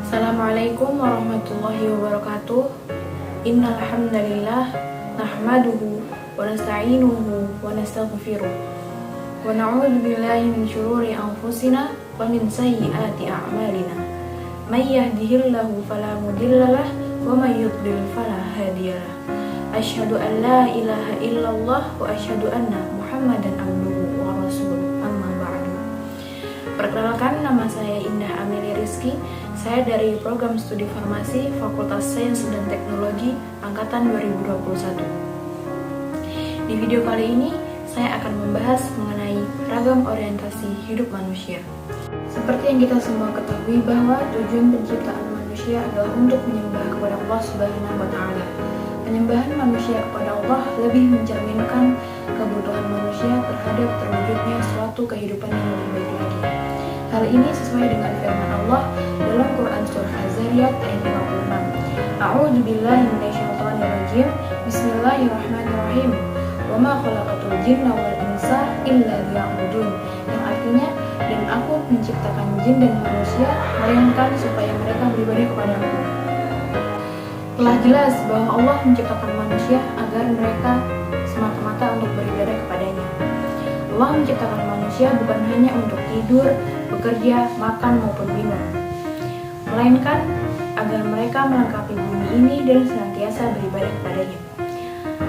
Assalamualaikum warahmatullahi wabarakatuh. Innal hamdalillah nahmaduhu wa nasta'inuhu wa nastaghfiruh wa na'udzu billahi min shururi anfusina wa min sayyiati a'malina. May yahdihillahu fala mudhillalah wa may yudlil fala hadiyalah. Asyhadu an la ilaha illallah wa asyhadu anna Muhammadan abduhu wa rasuluh. Amma ba'du. Perkenalkan, nama saya Indah Amelia Rizky. Saya dari program studi farmasi Fakultas Sains dan Teknologi Angkatan 2021. Di video kali ini, saya akan membahas mengenai ragam orientasi hidup manusia. Seperti yang kita semua ketahui bahwa tujuan penciptaan manusia adalah untuk menyembah kepada Allah Subhanahu wa Ta'ala. Penyembahan manusia kepada Allah lebih mencerminkan kebutuhan manusia terhadap terwujudnya suatu kehidupan yang lebih baik lagi. Hal ini sesuai dengan firman Allah dalam Quran Surah Az-Zariyat ayat 56. A'udzu billahi minasyaitonir rajim. Bismillahirrahmanirrahim. Wa ma khalaqatul jinna wal insa illa liya'budun. Yang artinya, dan aku menciptakan jin dan manusia melainkan supaya mereka beribadah kepada-Ku. Telah jelas bahwa Allah menciptakan manusia agar mereka semata-mata untuk beribadah kepadanya. Allah menciptakan manusia bukan hanya untuk tidur, bekerja, makan maupun minum, melainkan agar mereka melengkapi bumi ini dan senantiasa beribadah kepadanya.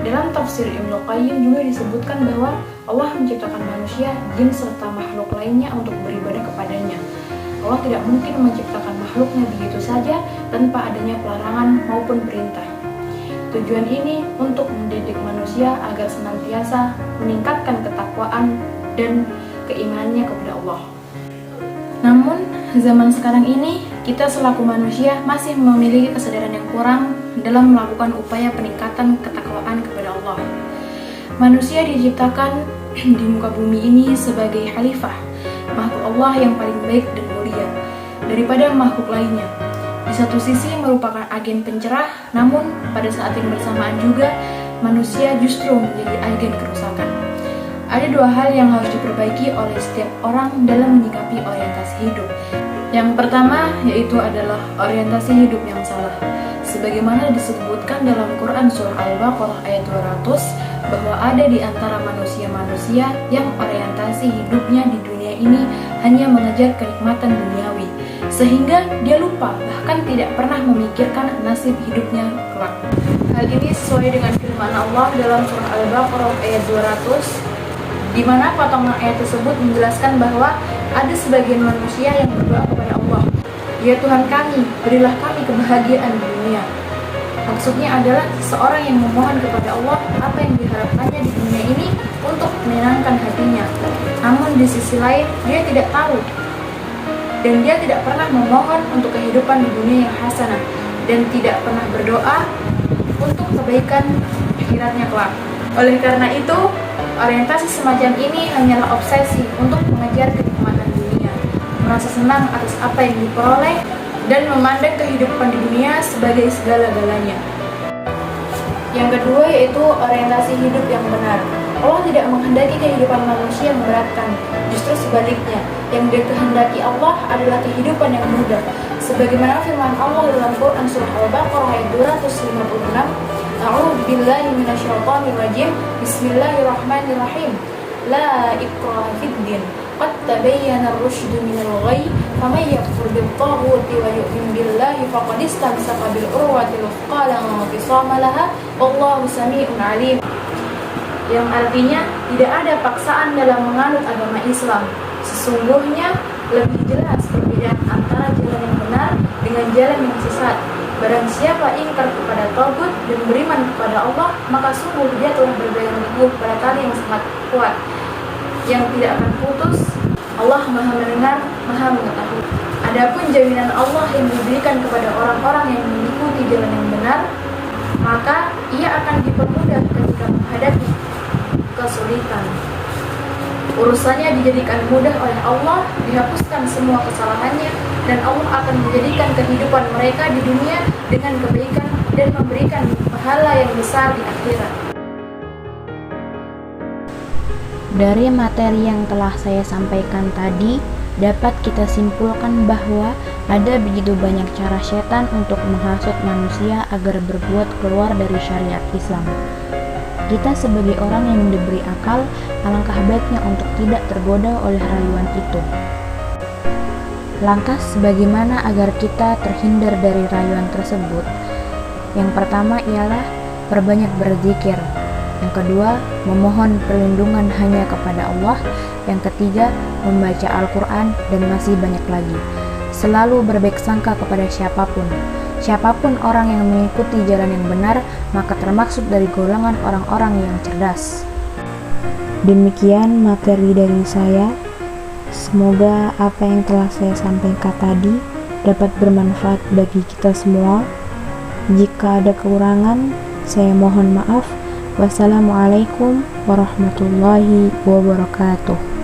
Dalam tafsir Ibnu Qayyim juga disebutkan bahwa Allah menciptakan manusia, jin serta makhluk lainnya untuk beribadah kepadanya. Allah tidak mungkin menciptakan makhluknya begitu saja tanpa adanya pelarangan maupun perintah. Tujuan ini untuk mendidik manusia agar senantiasa meningkatkan ketakwaan dan keimanannya kepada Allah. Namun, zaman sekarang ini, kita selaku manusia masih memiliki kesadaran yang kurang dalam melakukan upaya peningkatan ketakwaan kepada Allah. Manusia diciptakan di muka bumi ini sebagai khalifah, makhluk Allah yang paling baik dan mulia daripada makhluk lainnya. Di satu sisi merupakan agen pencerah, namun pada saat yang bersamaan juga manusia justru menjadi agen kerusakan. Ada dua hal yang harus diperbaiki oleh setiap orang dalam menyikapi orientasi hidup. Yang pertama yaitu adalah orientasi hidup yang salah. Sebagaimana disebutkan dalam Quran Surah Al-Baqarah ayat 200, bahwa ada di antara manusia-manusia yang orientasi hidupnya di dunia ini hanya mengejar kenikmatan duniawi, sehingga dia lupa bahkan tidak pernah memikirkan nasib hidupnya kelak. Hal ini sesuai dengan firman Allah dalam Surah Al-Baqarah ayat 200, di mana potongan ayat tersebut menjelaskan bahwa ada sebagian manusia yang berdoa kepada Allah, "Ya Tuhan kami, berilah kami kebahagiaan di dunia." Maksudnya adalah seseorang yang memohon kepada Allah apa yang diharapkannya di dunia ini untuk menyenangkan hatinya. Namun di sisi lain, dia tidak tahu dan dia tidak pernah memohon untuk kehidupan di dunia yang hasanah dan tidak pernah berdoa untuk kebaikan akhiratnya kelak. Oleh karena itu, orientasi semacam ini hanyalah obsesi untuk mengejar kenikmatan dunia, merasa senang atas apa yang diperoleh, dan memandang kehidupan di dunia sebagai segala-galanya. Yang kedua yaitu orientasi hidup yang benar. Allah tidak menghendaki kehidupan manusia memberatkan, justru sebaliknya, yang dikehendaki Allah adalah kehidupan yang mudah. Sebagaimana firman Allah dalam Quran Surah Al-Baqarah ayat 256, A'udzu billahi minasyaitonir rajim. Bismillahirrahmanirrahim. La ikraha fid din. Qad tabayyana ar-rusydu minal ghayy. Faman yakfur bit-taghuti wa yu'min billahi faqad istamsaka bil urwatil wuthqa la infisama laha. Wallahu samii'un 'aliim. Yang artinya tidak ada paksaan dalam menganut agama Islam. Sesungguhnya lebih jelas perbedaan antara jalan yang benar dengan jalan yang sesat. Barang siapa ingkar kepada tagut dan beriman kepada Allah, maka sungguh dia telah berpegang teguh pada tali yang sangat kuat, yang tidak akan putus. Allah Maha mendengar, Maha mengetahui. Adapun jaminan Allah yang diberikan kepada orang-orang yang mengikuti jalan yang benar, maka ia akan dipermudah ketika menghadapi kesulitan. Urusannya dijadikan mudah oleh Allah, dihapuskan semua kesalahannya, dan Allah akan menjadikan kehidupan mereka di dunia dengan kebaikan dan memberikan pahala yang besar di akhirat. Dari materi yang telah saya sampaikan tadi, dapat kita simpulkan bahwa Ada begitu banyak cara setan untuk menghasut manusia agar berbuat keluar dari syariat Islam. Kita sebagai orang yang diberi akal, alangkah baiknya untuk tidak tergoda oleh rayuan itu. Lantas, bagaimana agar kita terhindar dari rayuan tersebut? Yang pertama ialah perbanyak berzikir. Yang kedua, memohon perlindungan hanya kepada Allah. Yang ketiga, membaca Al-Quran, dan masih banyak lagi. Selalu berbaik sangka kepada siapapun. Siapapun orang yang mengikuti jalan yang benar, maka termaksud dari golongan orang-orang yang cerdas. Demikian materi dari saya. Semoga apa yang telah saya sampaikan tadi dapat bermanfaat bagi kita semua. Jika ada kekurangan, saya mohon maaf. Wassalamualaikum warahmatullahi wabarakatuh.